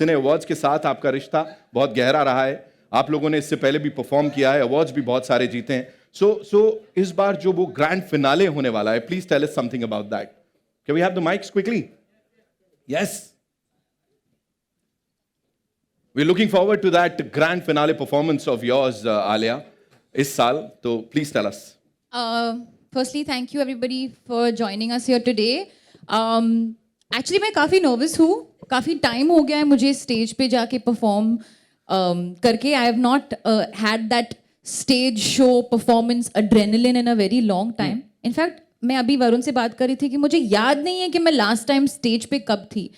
सिने awards के साथ आपका रिश्ता बहुत गहरा रहा है, आप लोगों ने इससे पहले भी परफॉर्म किया है, अवार्ड्स भी बहुत सारे जीते हैं. सो इस बार जो वो ग्रैंड फिनाले होने वाला है, please tell us something about that. Can we have the mics quickly? Yes, we're looking forward to that grand finale performance of yours, Alia, इस साल. तो please tell us. Firstly, thank you everybody for joining us here today. Actually मैं काफ़ी nervous हूँ, काफ़ी time हो गया है मुझे स्टेज पे जाके perform करके. I have not had that stage show performance adrenaline in a very long time. In fact मैं अभी वरुण से बात कर रही थी कि मुझे याद नहीं है कि मैं last time stage पे कब थी.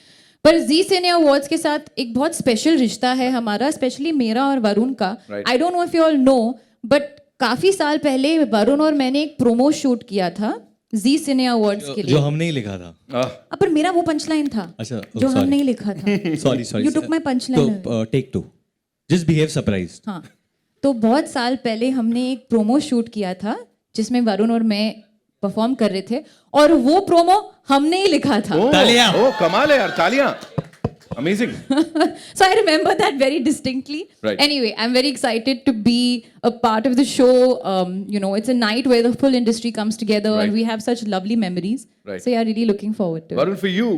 पर जी सिने अवार्ड्स के साथ एक बहुत स्पेशल रिश्ता है हमारा, स्पेशली मेरा और वरुण का. आई don't know if you all know, but काफी साल पहले वरुण और मैंने एक प्रोमो शूट किया था जी सिने अवार्ड्स के लिए, जो हमने ही लिखा था. पर मेरा वो पंचलाइन था. अच्छा, जो हमने ही लिखा था. Sorry you took my punchline. तो टेक 2, जस्ट बिहेव सरप्राइज्ड. हाँ, तो बहुत साल पहले हमने एक प्रोमो शूट किया था जिसमें वरुण और मैं परफॉर्म कर रहे थे, और वो प्रोमो हमने ही लिखा था. तालियां. कमाल है यार, तालियां. Amazing. So I remember that very distinctly. Right. Anyway, I'm very excited to be a part of the show. It's a night where the full industry comes together, Right. and we have such lovely memories. Right. So yeah, really looking forward to it. Varun, for you,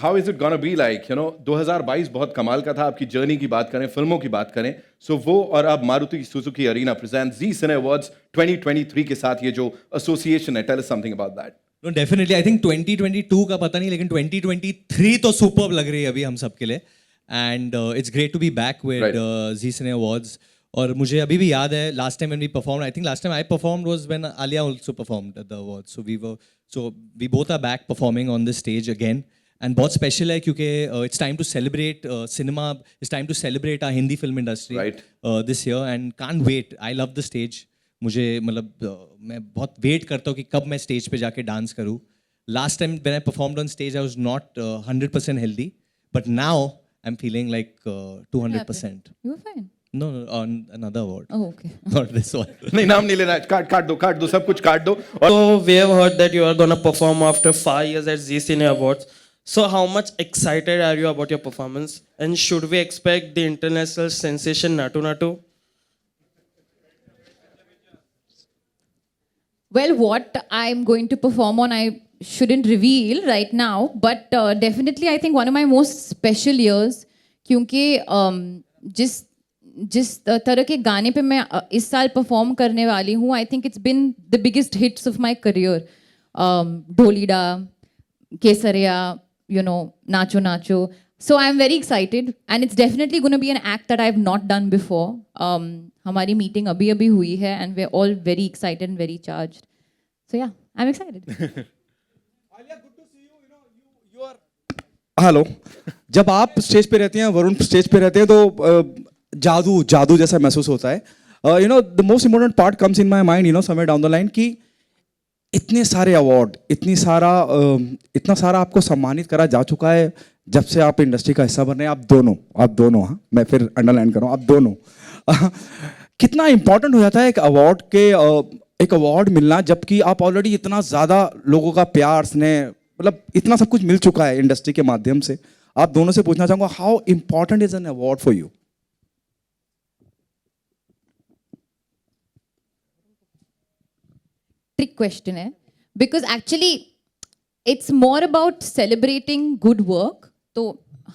how is it gonna be like? 2022 बहुत कमाल का था. आपकी journey की बात करें, फिल्मों की बात करें, so वो और अब Maruti Suzuki Arena presents Zee Cine Awards 2023 के साथ ये जो association है, tell us something about that. No, definitely. I think 2022 का पता नहीं, लेकिन 2023 तो सुपर्ब लग रही है अभी हम सब के लिए. And it's great to be back with Right. Zee Cine Awards. और मुझे अभी भी याद है last time when we performed. I think last time I performed was when Alia also performed at the awards. So we both are back performing on the stage again. And बहुत special है क्योंकि it's time to celebrate cinema. It's time to celebrate our Hindi film industry Right. This year. And can't wait. I love the stage. मुझे मतलब मैं बहुत wait करता हूँ कि कब मैं स्टेज पे जाके डांस करूँ. Last time when I performed on stage I was not 100% healthy, but now I am feeling like 200%. You were fine. No, on another award. Oh, okay. Not this one. नहीं, नाम नहीं लेना. काट दो सब कुछ काट दो. So we have heard that you are gonna perform after 5 years at Zee Cine Awards. So how much excited are you about your performance? And should we expect the international sensation Natu Natu? Well, what I'm going to perform on, I shouldn't reveal right now, but definitely I think one of my most special years, क्योंकि जिस तरह के गाने पे मैं इस साल perform करने वाली हूँ, I think it's been the biggest hits of my career. Dholida, Kesariya, Naacho Naacho. So I'm very excited, and it's definitely going to be an act that I've not done before. हमारी मीटिंग अभी हुई है, and we're all very excited and very charged. So yeah, I'm excited. Alia, good to see you. You are. Hello. जब आप stage पे रहते हैं, Varun stage पे रहते हैं, तो जादू जैसा महसूस होता है. The most important part comes in my mind, somewhere down the line, कि इतने सारे अवार्ड, इतना सारा आपको सम्मानित करा जा चुका है जब से आप इंडस्ट्री का हिस्सा बन रहे हैं. आप दोनों, हाँ, मैं फिर अंडरलाइन कर रहा हूँ, आप दोनों. कितना इंपॉर्टेंट हो जाता है एक अवार्ड मिलना, जबकि आप ऑलरेडी इतना ज़्यादा लोगों का प्यार, स्नेह, मतलब इतना सब कुछ मिल चुका है इंडस्ट्री के माध्यम से. आप दोनों से पूछना चाहूँगा, how important is an award for you? Trick question है, because actually it's more about celebrating good work. तो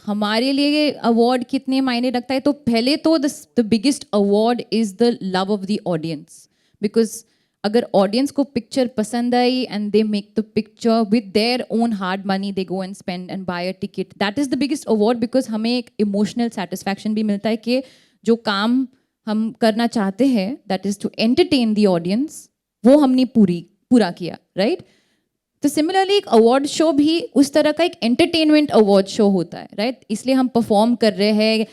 हमारे लिए अवार्ड कितने मायने रखता है, तो पहले तो the biggest award is the love of the audience, because अगर ऑडियंस को पिक्चर पसंद आई and they make the picture with their own hard money, they go and spend and buy a ticket, that is the biggest award, because हमें एक emotional satisfaction भी मिलता है कि जो काम हम करना चाहते हैं, that is to entertain the audience, वो हमने पूरा किया, राइट? तो सिमिलरली एक अवार्ड शो भी उस तरह का एक एंटरटेनमेंट अवार्ड शो होता है, राइट? इसलिए हम परफॉर्म कर रहे हैं,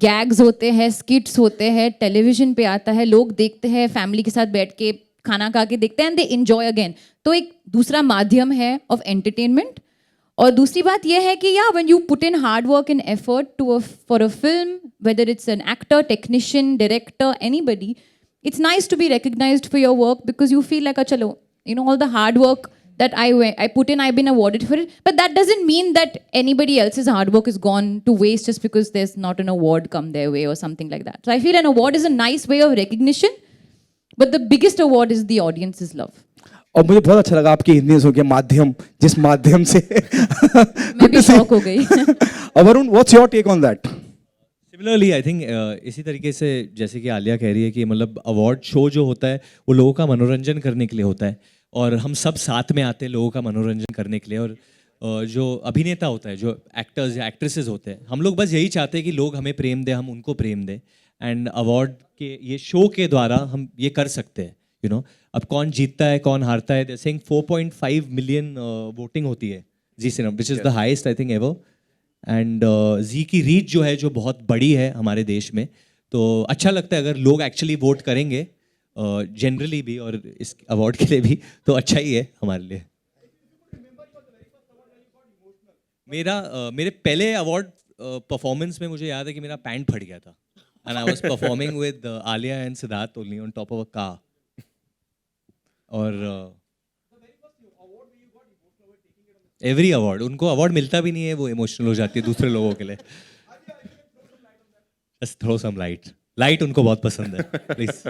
गैग्स होते हैं, स्किट्स होते हैं, टेलीविजन पे आता है, लोग देखते हैं, फैमिली के साथ बैठ के खाना खा के देखते हैं, एंड दे एंजॉय अगेन. तो एक दूसरा माध्यम है ऑफ एंटरटेनमेंट. और दूसरी बात यह है कि when you put in hard work and effort for a film, whether it's an actor, technician, director, anybody, it's nice to be recognized for your work, because you feel like, chalo, all the hard work that I put in, I've been awarded for it. But that doesn't mean that anybody else's hard work is gone to waste just because there's not an award come their way or something like that. So I feel an award is a nice way of recognition, but the biggest award is the audience's love. और मुझे बहुत अच्छा लगा आपकी हिंदी हो गया माध्यम, जिस माध्यम से मैं भी शॉक हो गई. Varun, what's your take on that? Similarly I think इसी तरीके से जैसे कि आलिया कह रही है कि मतलब अवार्ड शो जो होता है वो लोगों का मनोरंजन करने के लिए होता है, और हम सब साथ में आते हैं लोगों का मनोरंजन करने के लिए. और जो अभिनेता होता है, जो एक्टर्स या एक्ट्रेसेस होते हैं, हम लोग बस यही चाहते हैं कि लोग हमें प्रेम दें, हम उनको प्रेम दें. एंड अवार्ड के ये शो के द्वारा हम ये कर सकते हैं. यू नो, अब कौन जीतता है कौन हारता है, सेइंग 4.5 मिलियन वोटिंग होती है Zee cinema, which is the highest I think ever. And Zee की रीच जो है, जो बहुत बड़ी है हमारे देश में, तो अच्छा लगता है अगर लोग एक्चुअली वोट करेंगे जनरली भी और इस अवार्ड के लिए भी, तो अच्छा ही है हमारे लिए. मेरे पहले अवार्ड परफॉर्मेंस में मुझे याद है कि मेरा पैंट फट गया था, and I was performing with Alia and Siddharth only on top of a car. और एवरी अवार्ड, उनको अवार्ड मिलता भी नहीं है, वो इमोशनल हो जाती है दूसरे लोगों के लिए. जस्ट थ्रो सम लाइट उनको बहुत पसंद है, please.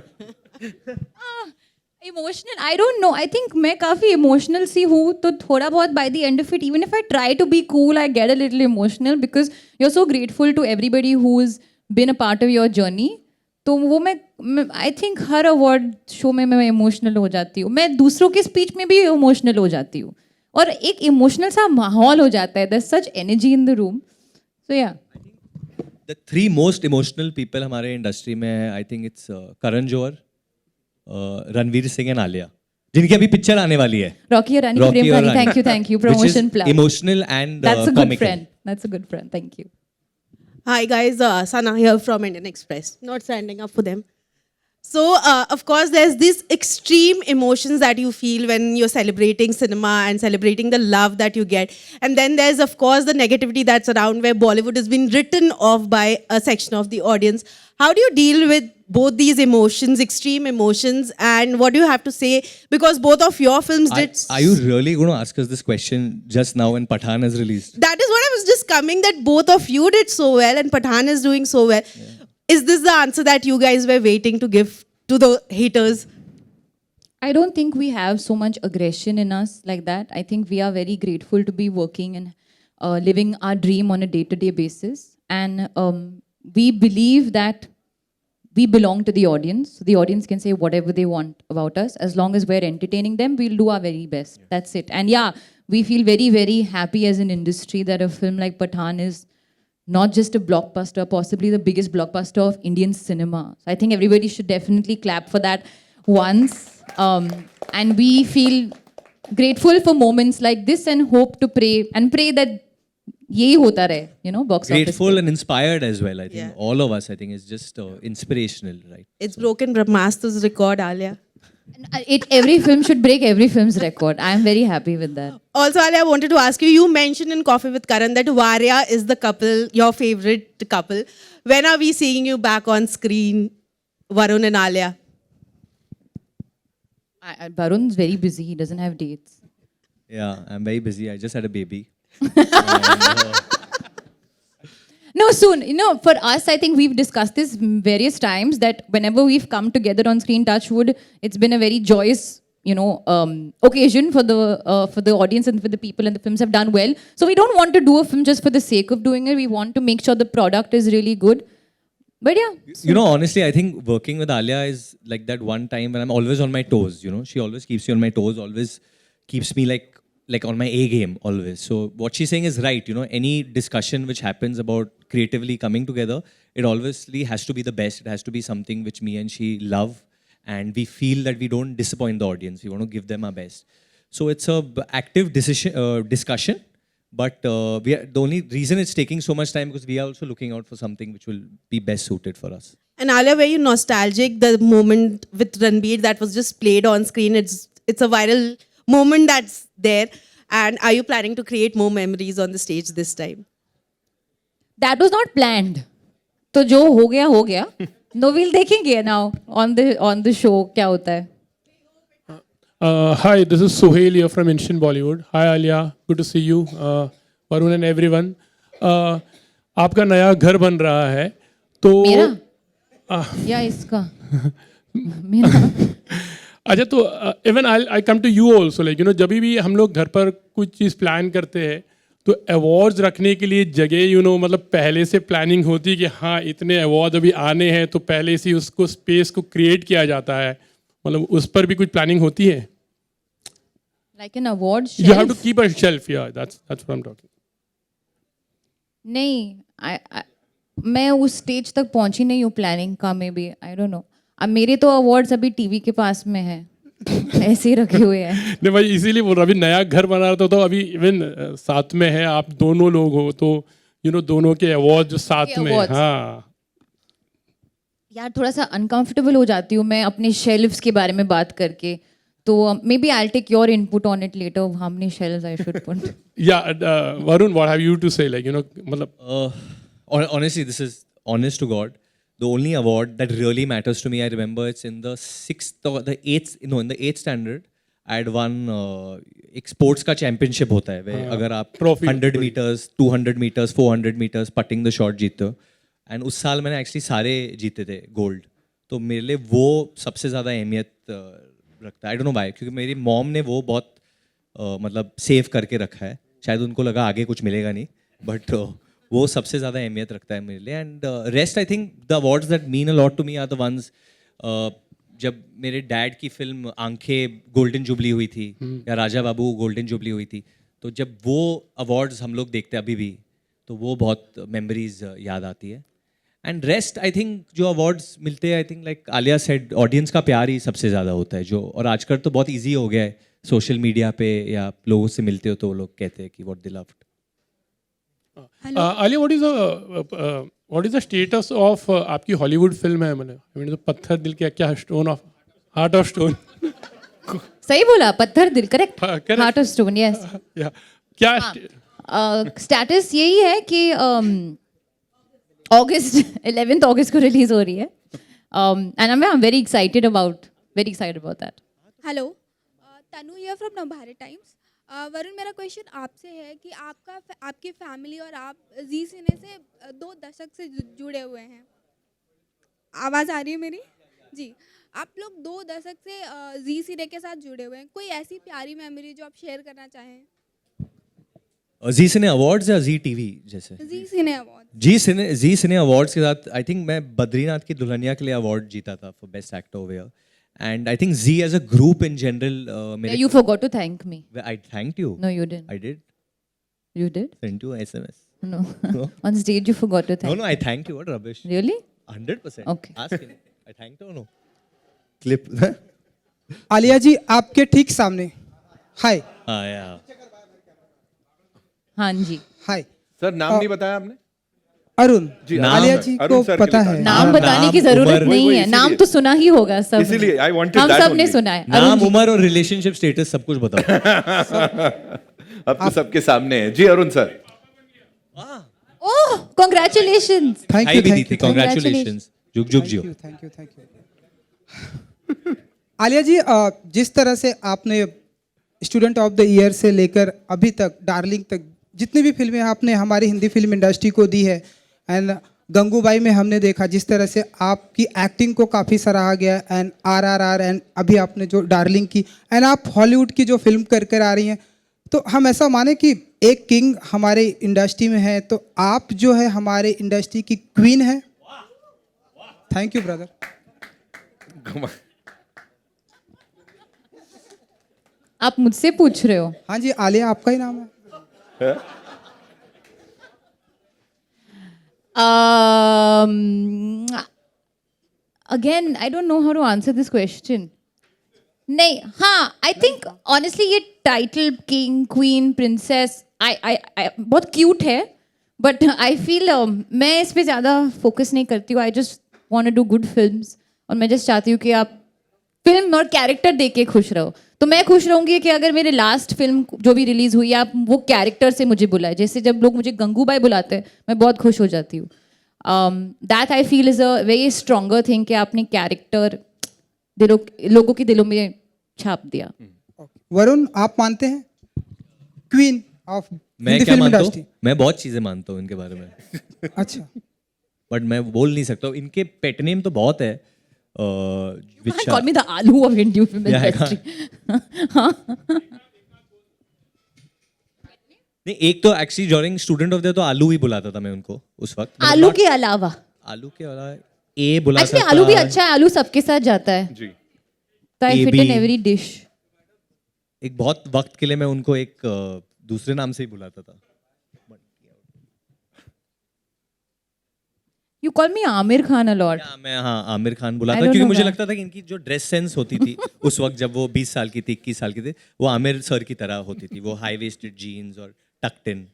Emotional, I don't know, I think मैं काफ़ी इमोशनल सी हूँ, तो थोड़ा बहुत by the end of it, even if I try to be cool, I get a little emotional because you are so grateful to everybody who is been a part of your journey. तो वो मैं I think हर award show में मैं emotional हो जाती हूँ. मैं दूसरों के स्पीच में भी इमोशनल हो जाती हूँ, और एक इमोशनल सा माहौल हो जाता है. there's such energy in the room. So yeah. The 3 most emotional people हमारे इंडस्ट्री में है, I think it's Karan Johar, Ranveer Singh and Alia, जिनकी अभी पिक्चर आने वाली है, Rocky Rani, Prem Rani. Thank you. Promotion plug. Emotional and That's a good comical. friend. That's a good friend. Thank you. Hi guys, Sana here from Indian Express. Not standing up for them. So, of course, there's these extreme emotions that you feel when you're celebrating cinema and celebrating the love that you get. And then there's, of course, the negativity that's around where Bollywood has been written off by a section of the audience. How do you deal with both these emotions, extreme emotions, and what do you have to say? Because both of your films did... Are you really going to ask us this question just now when Pathaan has released? That is what I was just coming, that both of you did so well and Pathaan is doing so well. Is this the answer that you guys were waiting to give to the haters? I don't think we have so much aggression in us like that. I think we are very grateful to be working and living our dream on a day-to-day basis. And we believe that we belong to the audience. So the audience can say whatever they want about us. As long as we're entertaining them, we'll do our very best. That's it. And yeah, we feel very, very happy as an industry that a film like Pathaan is not just a blockbuster, possibly the biggest blockbuster of Indian cinema. So I think everybody should definitely clap for that once. And we feel grateful for moments like this and hope to pray that यही होता रहे, you know, box office. Grateful and inspired as well, I think. Yeah. All of us, I think, is just inspirational, right? It's broken Brahmastra's record, Alia. Every film should break every film's record. I am very happy with that. Also, Alia, I wanted to ask you, you mentioned in Coffee with Karan that Varya is the couple, your favorite couple. When are we seeing you back on screen, Varun and Alia? Varun's very busy. He doesn't have dates. Yeah, I'm very busy. I just had a baby. No, soon. You know, for us, I think we've discussed this various times that whenever we've come together on screen, Touchwood, it's been a very joyous, you know, occasion for the audience and for the people, and the films have done well. So we don't want to do a film just for the sake of doing it. We want to make sure the product is really good. But yeah. You know, honestly, I think working with Alia is like that one time when I'm always on my toes, you know. She always keeps me on my toes, always keeps me like on my A game always. So what she's saying is right, you know, any discussion which happens about creatively coming together, it obviously has to be the best. It has to be something which me and she love, and we feel that we don't disappoint the audience. We want to give them our best. So it's a active discussion, but the only reason it's taking so much time because we are also looking out for something which will be best suited for us. And Alia, were you nostalgic, the moment with Ranbir that was just played on screen? It's a viral moment that's there. And are you planning to create more memories on the stage this time? That was not planned. तो जो हो गया. No, we'll देखेंगे now on the show क्या होता है. Hi, this is Sohail here from Instant Bollywood. Hi Alia, good to see you. Varun and everyone. आपका नया घर बन रहा है तो मेरा या इसका मेरा अच्छा तो even I come to you also like you know जब भी हम लोग घर पर कुछ चीज़ प्लान करते हैं तो अवार्ड्स रखने के लिए जगह यू नो मतलब पहले से प्लानिंग होती है कि हाँ इतने अवार्ड अभी आने हैं तो पहले से ही उसको स्पेस को क्रिएट किया जाता है मतलब उस पर भी कुछ प्लानिंग होती है like an award you have to keep a shelf या that's what I am talking नहीं मैं उस स्टेज तक पहुंची नहीं हूँ प्लानिंग का में भी आई डोंट नो अब मेरे तो अवार्ड्स अभी टीवी के पास में है ऐसे ही रखे हुए हैं नहीं भाई इसीलिए बोल रहा अभी नया घर बना रहा था तो अभी इवन साथ में है आप दोनों लोग हो तो यू नो दोनों के अवार्ड जो साथ में awards. हाँ यार थोड़ा सा अनकंफर्टेबल हो जाती हूँ मैं अपने शेल्फ्स के बारे में बात करके तो maybe I take your input on it later how many shelves I should put या Varun what have you to say like you know मतलब Honestly, this is honest to God. The only award that really matters to me, I remember it's in the 6th or the 8th, no, in the 8th standard, I had won एक sports का championship होता है where अगर आप trophy. 100 meters, 200 meters, 400 meters putting the shot जीते हो and उस साल मैंने actually सारे जीते थे gold. तो मेरे लिए वो सबसे ज़्यादा अहमियत रखता है. I don't know why, क्योंकि मेरी mom ने वो बहुत मतलब सेव करके रखा है. शायद उनको लगा आगे कुछ मिलेगा नहीं बट वो सबसे ज़्यादा अहमियत रखता है मेरे लिए and rest I think the awards that mean a lot to me are the ones जब मेरे डैड की फिल्म आंखें गोल्डन जुबली हुई थी या राजा बाबू गोल्डन जुबली हुई थी तो जब वो अवार्ड्स हम लोग देखते हैं अभी भी तो वो बहुत मेमोरीज याद आती है एंड रेस्ट आई थिंक जो अवार्ड्स मिलते हैं I think like Alia said audience का प्यार ही सबसे ज़्यादा होता है जो और आजकल तो बहुत ईजी हो गया है सोशल मीडिया पे या लोगों से मिलते हो तो वो लोग कहते हैं कि what they loved Alia what is the status of आपकी हॉलीवुड फिल्म है मैंने तो पत्थर दिल के क्या stone of heart of stone सही बोला पत्थर दिल करेक्ट हाँ, correct. Heart of stone yes या क्या स्टेटस यही है कि अगस्त 11th अगस्त को रिलीज हो रही है and I am very excited about that hello Tanu here from Navbharat times Varun मेरा क्वेश्चन आपसे है कि आपकी फैमिली और आप जी सिने से 2 दशक से जुड़े हुए हैं आवाज़ आ रही है मेरी जी आप लोग 2 दशक से जी सिने के साथ जुड़े हुए हैं कोई ऐसी प्यारी मेमोरी जो आप शेयर करना चाहें जी सिने अवार्ड्स या जी टीवी जैसे जी सिने अवार्ड जी सिने अवार्ड्स के साथ आई थिंक मैं बद्रीनाथ की दुल्हनिया के लिए अवार्ड जीता था for best actor over here and I think Z as a group in general You forgot to thank me. I thanked you. No, you didn't. I did. You did? Sent you a SMS. No. On stage you forgot to thank. No, I thanked you. What rubbish. Really? 100%. Okay. Ask him. I thanked or no? Clip. Alia ji आपके ठीक सामने हाय Yeah. हाँ जी. Hi sir नाम नहीं बताया आपने अरुण जी, आलिया नाम जी अरुण को सर के पता लिए है नाम बताने की नाम, जरूरत उम्र, नहीं वही है नाम इसीलिए। तो सुना ही होगा सब इसीलिए I wanted हम that सब ने only. सुना है नाम अरुण जी। उम्र और रिलेशनशिप स्टेटस सब कुछ बताओ अब तो सबके सामने है जी Arun sir oh congratulations thank hi you भी दी थैंक थी यू कांग्रेचुलेशंस जुग जुग जियो थैंक यू आलिया जी जिस तरह से आपने स्टूडेंट ऑफ द ईयर से लेकर अभी तक डार्लिंग तक जितनी भी फिल्में आपने हमारी हिंदी फिल्म इंडस्ट्री को दी है एंड गंगूबाई में हमने देखा जिस तरह से आपकी एक्टिंग को काफ़ी सराहा गया एंड RRR एंड अभी आपने जो डार्लिंग की एंड आप हॉलीवुड की जो फिल्म कर कर आ रही हैं तो हम ऐसा माने कि एक किंग हमारे इंडस्ट्री में है तो आप जो है हमारे इंडस्ट्री की क्वीन है थैंक यू ब्रदर आप मुझसे पूछ रहे हो हाँ जी आलिया आपका ही नाम है Again, I don't know how to answer this question. नहीं हाँ आई थिंक ऑनेस्टली ये टाइटल किंग क्वीन प्रिंसेस आई बहुत क्यूट है बट आई फील मैं इस पे ज़्यादा फोकस नहीं करती हूँ I just want to do good films और मैं जस्ट चाहती हूँ कि आप फिल्म और कैरेक्टर देख के खुश रहो तो मैं खुश रहूँगी कि अगर मेरे लास्ट फिल्म जो भी रिलीज़ हुई आप वो कैरेक्टर से मुझे बुलाए जैसे जब लोग मुझे गंगूबाई बुलाते हैं मैं बहुत खुश हो जाती हूँ that I feel is a very stronger thing कि आपने कैरेक्टर लोगों के दिलों में छाप दिया वरुण आप मानते हैं क्वीन ऑफ मैं हिंदी क्या फिल्म मानता हूँ? इंडस्ट्री? मैं बहुत चीज़ें मानता हूँ इनके बारे में, अच्छा, बट मैं बोल नहीं सकता हूँ। इनके पेट नेम तो बहुत है, which Call me the Alu of Indian film Yeah, I industry. हाँ नहीं, एक तो actually during student of the तो आलू ही बुलाता था मैं उनको उस वक्त। मतलब आलू के अलावा आलू के अलावा ए बुलाता एक्चुअली था। आलू भी अच्छा है, आलू सबके साथ जाता है, जी तो आई ये फिट इन भी- एवरी डिश. एक बहुत वक्त के लिए मैं उनको एक दूसरे नाम से ही बुलाता था। You call me Amir Khan a lot. या मैं हाँ आमिर खान I बुलाता don't क्योंकि know मुझे why. लगता था कि इनकी जो ड्रेस सेंस होती थी उस वक्त जब वो 20 साल की थी, 21 साल की थी, वो आमिर सर की तरह होती थी। वो हाई वेस्टेड जीन्स और टक्ड इन,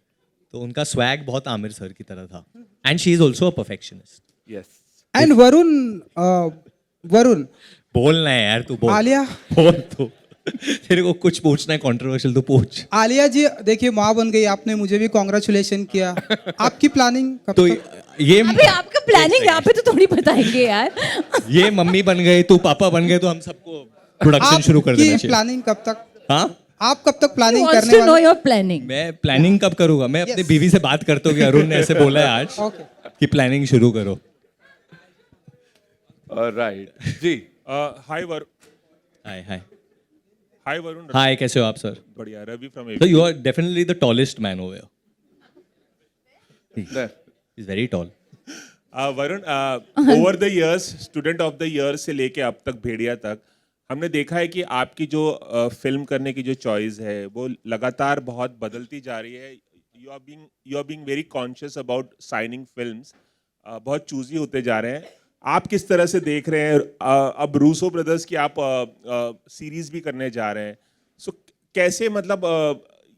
तो उनका स्वैग बहुत आमिर सर की तरह था। And she is also a perfectionist. Yes and Varun बोलना है यार, तू बोल। आलिया बोल तू। तेरे को कुछ पूछना है कंट्रोवर्शियल तो पूछ। आलिया जी देखिए माँ बन गई, आपने मुझे भी कॉन्ग्रेचुलेशन किया। आपकी प्लानिंग कब तो तक? ये अभी आपका प्लानिंग यहाँ पे तो थोड़ी बताएंगे यार. ये मम्मी बन गए, तू पापा बन गए, तो हम सबको प्रोडक्शन शुरू कर देना आपकी चाहिए। प्लानिंग कब तक? हाँ, आप कब तक प्लानिंग Wants करने to know वाले? your planning. मैं प्लानिंग कब करूंगा? मैं अपनी बीवी से बात करता हूँ कि अरुण ने ऐसे बोला है आज Okay. कि प्लानिंग शुरू करो। राइट जी hi Varun hi hi hi Varun hi, कैसे हो आप सर? बढ़िया Ravi from So you are definitely the tallest man over here. There. He's very tall. Varun over the years student of the year से लेके अब तक भेड़िया तक हमने देखा है कि आपकी जो फिल्म करने की जो चॉइस है वो लगातार बहुत बदलती जा रही है। You are being very conscious about signing films, बहुत चूजी होते जा रहे हैं। आप किस तरह से देख रहे हैं? अब रूसो ब्रदर्स की आप सीरीज भी करने जा रहे हैं, सो कैसे मतलब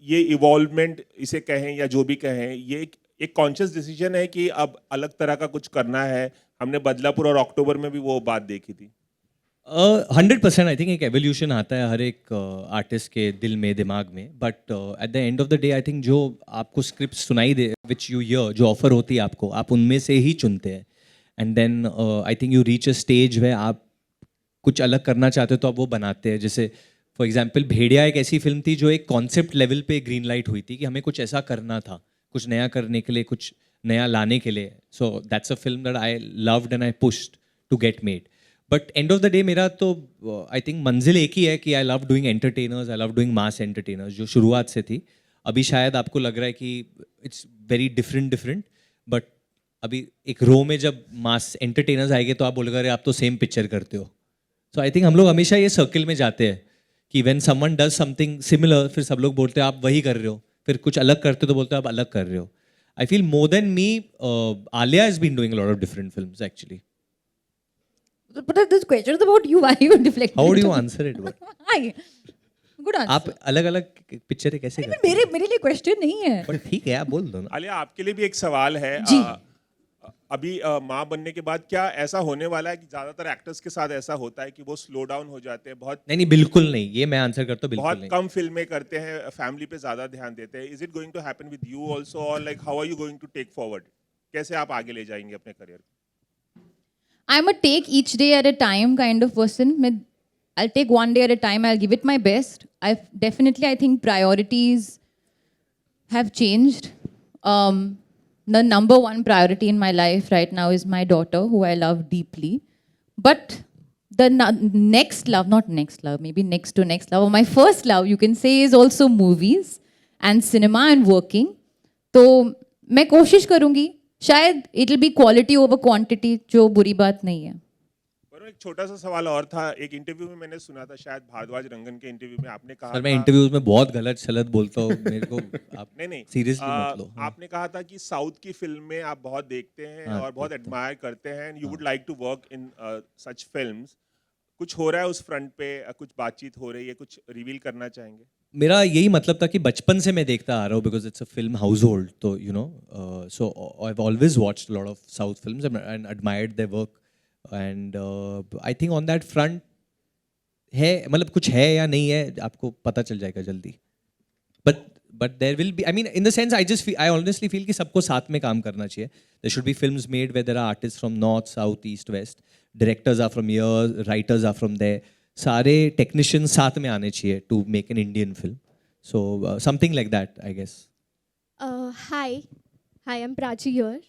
ये इवॉल्वमेंट इसे कहें या जो भी कहें, ये एक कॉन्शियस डिसीजन है कि अब अलग तरह का कुछ करना है? हमने बदलापुर और अक्टूबर में भी वो बात देखी थी। 100% आई थिंक एक एवोल्यूशन आता है हर एक आर्टिस्ट के दिल में, दिमाग में, but at the end of the day I think जो आपको स्क्रिप्ट सुनाई दे, विच यू हियर, जो ऑफर होती है आपको, आप उनमें से ही चुनते हैं। And then I think you reach a stage वे आप कुछ अलग करना चाहते हो तो आप वो बनाते हैं। जैसे फॉर एग्जाम्पल भेड़िया एक ऐसी फिल्म थी जो एक कॉन्सेप्ट लेवल पे ग्रीन लाइट हुई थी कि हमें कुछ ऐसा करना था, कुछ नया करने के लिए, कुछ नया लाने के लिए। So that's a film that I loved and I pushed to get made. But end of the day मेरा तो आई थिंक मंजिल एक ही है कि I love doing entertainers, I love doing mass entertainers, जो शुरुआत से थी। अभी शायद आपको लग रहा है कि इट्स वेरी डिफरेंट, बट अभी एक रो में जब मास एंटरटेनर्स आएंगे तो आप बोलेगा अरे आप तो सेम पिक्चर करते हो। सो आई थिंक हम लोग हमेशा ये सर्किल में जाते हैं कि when someone does something similar, फिर सब लोग बोलते हैं आप वही कर रहे हो, फिर कुछ अलग करते हो तो बोलते हो आप अलग कर रहे हो। I feel more than me, Alia has been doing a lot of different films actually. But this question is about you. Why are you deflecting? How do you answer it? Hi. Good answer. आप अलग अलग picture कैसे नहीं, करते हो? मेरे लिए question नहीं है. बट ठीक है, आप बोल दो ना। आलिया, आपके लिए भी एक सवाल है। जी. अभी माँ बनने के बाद क्या ऐसा होने वाला है कि ज्यादातर एक्टर्स के साथ ऐसा होता है कि वो स्लो डाउन हो जाते हैं, बहुत नहीं बिल्कुल नहीं, ये मैं आंसर करता हूँ, बिल्कुल बहुत नहीं। कम फिल्में करते हैं, फैमिली पे ज्यादा ध्यान देते हैं? Is it going to happen with you also, और like how are you going to take forward? कैसे आप आगे ले जाएंगे अपने करियर को? I'm a take each day at a time kind of person. I'll take one day at a time. I'll give it my best. I think priorities have changed. The number one priority in my life right now is my daughter, who I love deeply. But the next love, not next love, maybe next to next love, or my first love, you can say, is also movies and cinema and working. तो मैं कोशिश करूँगी, शायद it will be quality over quantity, जो बुरी बात नहीं है। वरुण, एक छोटा सा सवाल और था। एक इंटरव्यू में मैंने सुना था, शायद भारद्वाज रंगन के इंटरव्यू में आपने कहा सर मैं था- इंटरव्यूज में बहुत गलत सलत बोलता हूँ, मेरे को आप नहीं सीरियसली मत लो। आपने कहा था कि साउथ की फिल्म में आप बहुत देखते हैं हाँ, और बहुत देखता एडमायर करते हैं, you would like to work in such films. कुछ हो रहा है उस फ्रंट पे? कुछ बातचीत हो रही है? कुछ रिवील करना चाहेंगे? मेरा यही मतलब था कि बचपन से मैं देखता आ रहा हूँ, because it's a film household, तो you know, so I have always watched lot of south films and admired their work, and I think on that front है, मतलब कुछ है या नहीं है आपको पता चल जाएगा जल्दी। But there will be, I mean in the sense I honestly feel कि सबको साथ में काम करना चाहिए। There should be films made where there are artist from north, south, east, west, directors are from here, writers are from there, सारे technicians साथ में आने चाहिए to make an Indian film. So something like that, I guess. Hi, I'm Prachi here.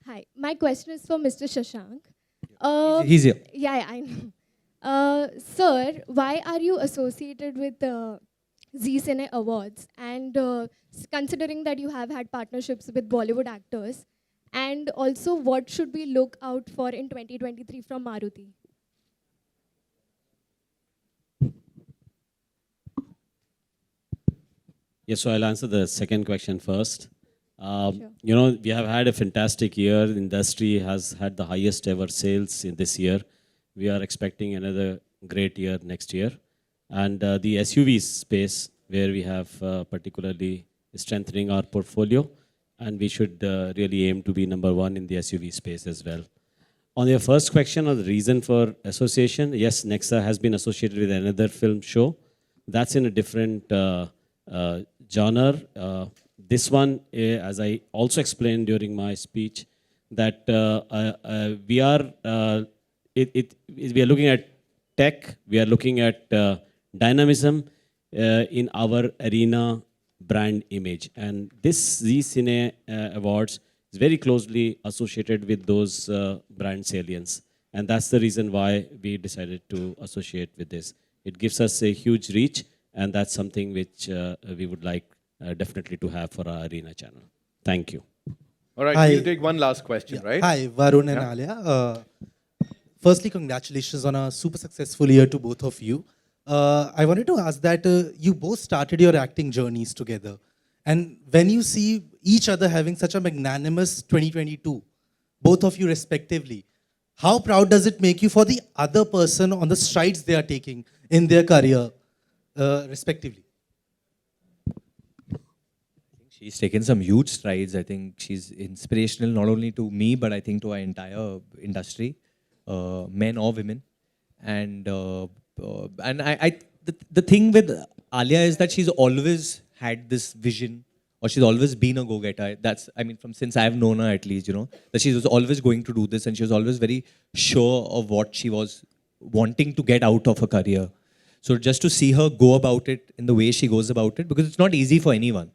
Hi, my question is for Mr. Shashank. He's here. Yeah, I know. Sir, why are you associated with Zee Cine Awards? And considering that you have had partnerships with Bollywood actors, and also what should we look out for in 2023 from Maruti? Yes, so I'll answer the second question first. Sure. You know, we have had a fantastic year. The industry has had the highest ever sales in this year. We are expecting another great year next year. And the SUV space, where we have particularly strengthening our portfolio, and we should really aim to be number one in the SUV space as well. On your first question on the reason for association, yes, Nexa has been associated with another film show. That's in a different genre. This one, as I also explained during my speech, that we are looking at tech, we are looking at dynamism in our arena brand image. And this Zee Cine Awards is very closely associated with those brand salience. And that's the reason why we decided to associate with this. It gives us a huge reach, and that's something which we would like definitely to have for our arena channel. Thank you. All right, Hi. we'll take one last question, right? Hi, Varun and Yeah. Alia. Firstly, congratulations on a super successful year to both of you. I wanted to ask that you both started your acting journeys together. And when you see each other having such a magnanimous 2022, both of you respectively, how proud does it make you for the other person on the strides they are taking in their career, respectively? She's taken some huge strides. I think she's inspirational not only to me, but I think to our entire industry, men or women. And the thing with Alia is that she's always had this vision, or she's always been a go-getter. That's, I mean, from since I've known her at least, you know, that she was always going to do this, and she was always very sure of what she was wanting to get out of her career. So just to see her go about it in the way she goes about it, because it's not easy for anyone.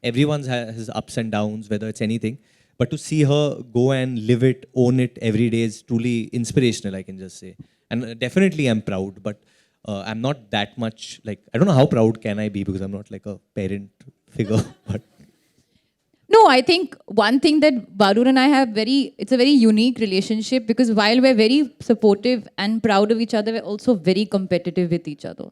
Everyone has ups and downs, whether it's anything. But to see her go and live it, own it every day is truly inspirational, I can just say. And definitely I'm proud, but I'm not that much, like, I don't know how proud can I be, because I'm not like a parent figure. But No, I think one thing that Varun and I have it's a very unique relationship, because while we're very supportive and proud of each other, we're also very competitive with each other.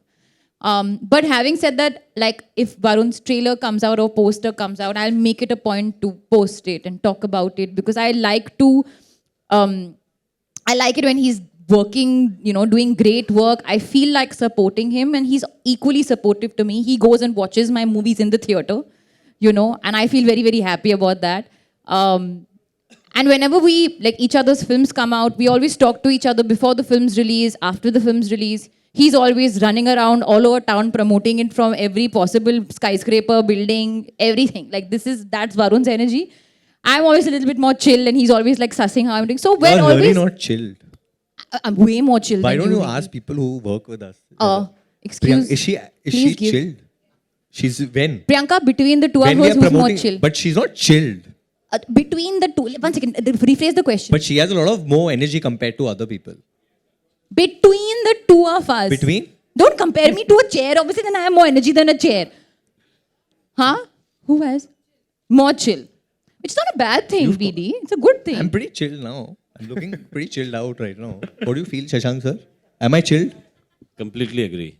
But having said that, like if Varun's trailer comes out or poster comes out, I'll make it a point to post it and talk about it, because I like it when he's working, you know, doing great work. I feel like supporting him, and he's equally supportive to me. He goes and watches my movies in the theater, you know, and I feel very, very happy about that. And whenever like each other's films come out, we always talk to each other before the film's release, after the film's release. He's always running around all over town promoting it from every possible skyscraper, building, everything. Like that's Varun's energy. I'm always a little bit more chill, and he's always like sussing how I'm doing. So we're you're always... really not chilled. I'm way more chill Why than don't you maybe. ask people who work with us? Excuse... Is she please give- chilled? She's when? Priyanka, between the two of When we us, are who's more promoting, chill? but she's not chilled. Between the two... One second, rephrase the question. But she has a lot of more energy compared to other people. Between the two of us. Between? Don't compare me to a chair. Obviously, then I have more energy than a chair. Huh? Who has? More chill. It's not a bad thing, BD. It's a good thing. I'm pretty chill now. I'm looking pretty chilled out right now. What do you feel, Shashank sir? Am I chilled? Completely agree.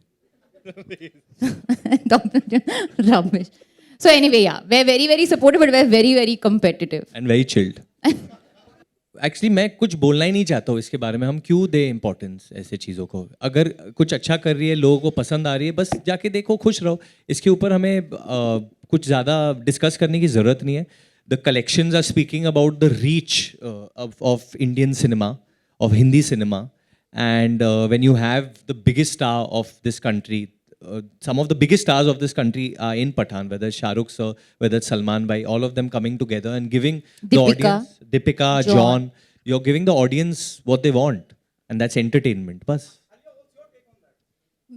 Rubbish. So anyway, yeah, we're very, very supportive, but we're very, very competitive. And very chilled. Actually मैं कुछ बोलना ही नहीं चाहता हूँ इसके बारे में. हम क्यों दें इम्पोर्टेंस ऐसे चीज़ों को? अगर कुछ अच्छा कर रही है, लोगों को पसंद आ रही है, बस जाके देखो, खुश रहो. इसके ऊपर हमें कुछ ज़्यादा डिस्कस करने की ज़रूरत नहीं है. The collections are speaking about the reach of Indian cinema, of Hindi cinema. And when you have the biggest star of this country, some of the biggest stars of this country are in Pathaan, whether it's Shah Rukh sir, whether it's Salman bhai, all of them coming together and giving the audience, Deepika, John, you're giving the audience what they want, and that's entertainment. Bas.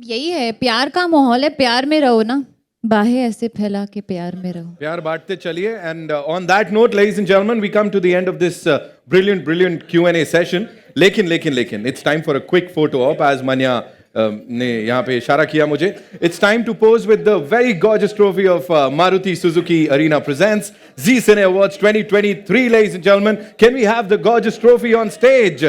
यही है, प्यार का माहौल है, प्यार में रहो ना, बाहें ऐसे फैला के प्यार में रहो. प्यार बांटते चलिए. And on that note, ladies and gentlemen, we come to the end of this brilliant Q&A session. लेकिन it's time for a quick photo op, as Manya ने यहाँ पे इशारा किया मुझे. It's time to pose with the very gorgeous trophy of Maruti Suzuki Arena presents Zee Cine Awards 2023, ladies and gentlemen. Can we have the gorgeous trophy on stage?